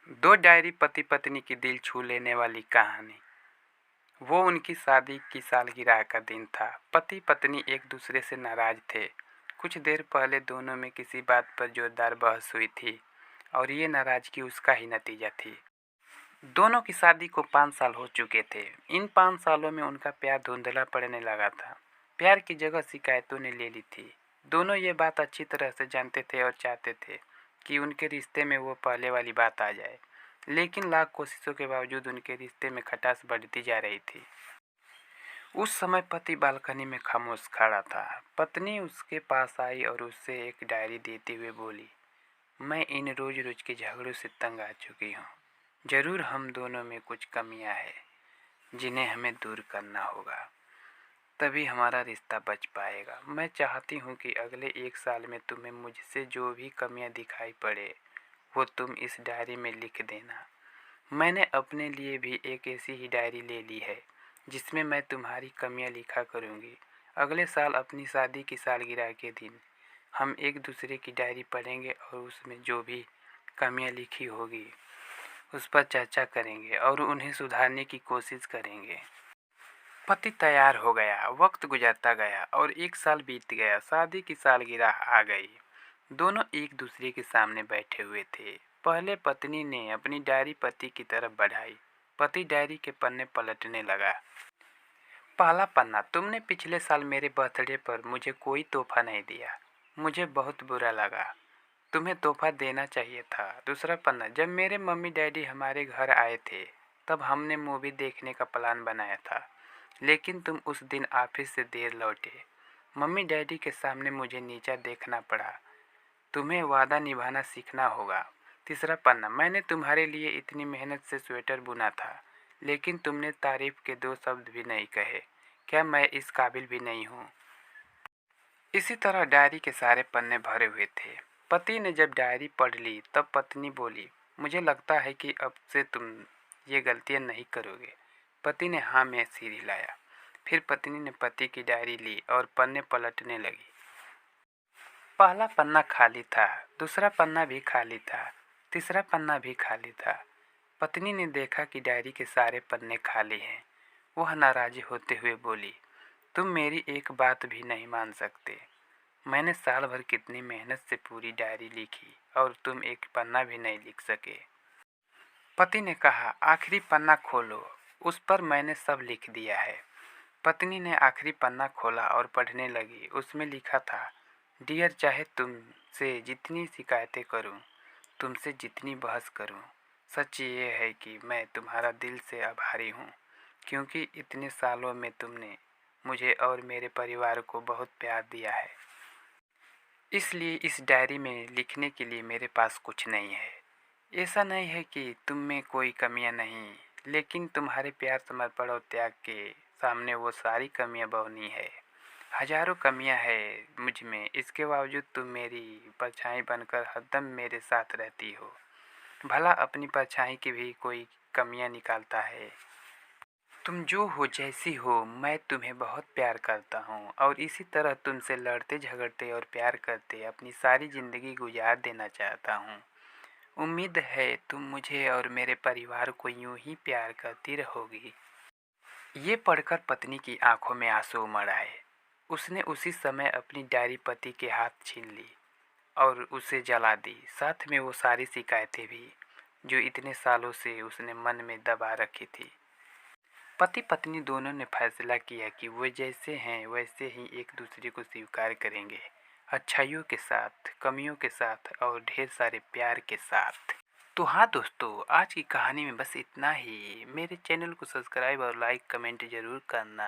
दो डायरी पति पत्नी की दिल छू लेने वाली कहानी। वो उनकी शादी की सालगिरह का दिन था। पति पत्नी एक दूसरे से नाराज थे। कुछ देर पहले दोनों में किसी बात पर जोरदार बहस हुई थी और ये नाराजगी उसका ही नतीजा थी। दोनों की शादी को 5 साल हो चुके थे। इन 5 सालों में उनका प्यार धुंधला पड़ने लगा था। प्यार की जगह शिकायतों ने ले ली थी। दोनों ये बात अच्छी तरह से जानते थे और चाहते थे कि उनके रिश्ते में वो पहले वाली बात आ जाए, लेकिन लाख कोशिशों के बावजूद उनके रिश्ते में खटास बढ़ती जा रही थी। उस समय पति बालकनी में खामोश खड़ा था। पत्नी उसके पास आई और उससे एक डायरी देते हुए बोली, मैं इन रोज रोज के झगड़ों से तंग आ चुकी हूँ। जरूर हम दोनों में कुछ कमियां हैं जिन्हें हमें दूर करना होगा, तभी हमारा रिश्ता बच पाएगा। मैं चाहती हूँ कि अगले 1 साल में तुम्हें मुझसे जो भी कमियां दिखाई पड़े वो तुम इस डायरी में लिख देना। मैंने अपने लिए भी एक ऐसी ही डायरी ले ली है जिसमें मैं तुम्हारी कमियां लिखा करूँगी। अगले साल अपनी शादी की सालगिरह के दिन हम एक दूसरे की डायरी पढ़ेंगे और उसमें जो भी कमियां लिखी होगी उस पर चर्चा करेंगे और उन्हें सुधारने की कोशिश करेंगे। पति तैयार हो गया। वक्त गुजरता गया और 1 साल बीत गया। शादी की सालगिरह आ गई। दोनों एक दूसरे के सामने बैठे हुए थे। पहले पत्नी ने अपनी डायरी पति की तरफ बढ़ाई। पति डायरी के पन्ने पलटने लगा। पहला पन्ना, तुमने पिछले साल मेरे बर्थडे पर मुझे कोई तोहफा नहीं दिया। मुझे बहुत बुरा लगा। तुम्हें तोहफा देना चाहिए था। दूसरा पन्ना, जब मेरे मम्मी डैडी हमारे घर आए थे तब हमने मूवी देखने का प्लान बनाया था, लेकिन तुम उस दिन ऑफिस से देर लौटे। मम्मी डैडी के सामने मुझे नीचा देखना पड़ा। तुम्हें वादा निभाना सीखना होगा। तीसरा पन्ना, मैंने तुम्हारे लिए इतनी मेहनत से स्वेटर बुना था, लेकिन तुमने तारीफ के 2 शब्द भी नहीं कहे। क्या मैं इस काबिल भी नहीं हूँ? इसी तरह डायरी के सारे पन्ने भरे हुए थे। पति ने जब डायरी पढ़ ली तब पत्नी बोली, मुझे लगता है कि अब से तुम ये गलतियाँ नहीं करोगे। पति ने हाँ में सिर हिलाया। फिर पत्नी ने पति की डायरी ली और पन्ने पलटने लगी। पहला पन्ना खाली था, दूसरा पन्ना भी खाली था, तीसरा पन्ना भी खाली था। पत्नी ने देखा कि डायरी के सारे पन्ने खाली हैं। वह नाराज होते हुए बोली, तुम मेरी एक बात भी नहीं मान सकते। मैंने साल भर कितनी मेहनत से पूरी डायरी लिखी और तुम एक पन्ना भी नहीं लिख सके। पति ने कहा, आखिरी पन्ना खोलो, उस पर मैंने सब लिख दिया है। पत्नी ने आखिरी पन्ना खोला और पढ़ने लगी। उसमें लिखा था, डियर, चाहे तुमसे जितनी शिकायतें करूं, तुमसे जितनी बहस करूं, सच ये है कि मैं तुम्हारा दिल से आभारी हूं, क्योंकि इतने सालों में तुमने मुझे और मेरे परिवार को बहुत प्यार दिया है। इसलिए इस डायरी में लिखने के लिए मेरे पास कुछ नहीं है। ऐसा नहीं है कि तुम में कोई कमियां नहीं, लेकिन तुम्हारे प्यार, समर्पण और त्याग के सामने वो सारी कमियां बौनी है। हजारों कमियां हैं मुझ में, इसके बावजूद तुम मेरी परछाई बनकर हरदम मेरे साथ रहती हो। भला अपनी परछाई की भी कोई कमियां निकालता है? तुम जो हो, जैसी हो, मैं तुम्हें बहुत प्यार करता हूँ और इसी तरह तुमसे लड़ते झगड़ते और प्यार करते अपनी सारी ज़िंदगी गुजार देना चाहता हूँ। उम्मीद है तुम मुझे और मेरे परिवार को यूं ही प्यार करती रहोगी। ये पढ़कर पत्नी की आंखों में आंसू उमड़ आए। उसने उसी समय अपनी डायरी पति के हाथ छीन ली और उसे जला दी, साथ में वो सारी शिकायतें भी जो इतने सालों से उसने मन में दबा रखी थी। पति पत्नी दोनों ने फैसला किया कि वे जैसे हैं वैसे ही एक दूसरे को स्वीकार करेंगे, अच्छाइयों के साथ, कमियों के साथ और ढेर सारे प्यार के साथ। तो हाँ दोस्तों, आज की कहानी में बस इतना ही। मेरे चैनल को सब्सक्राइब और लाइक कमेंट ज़रूर करना।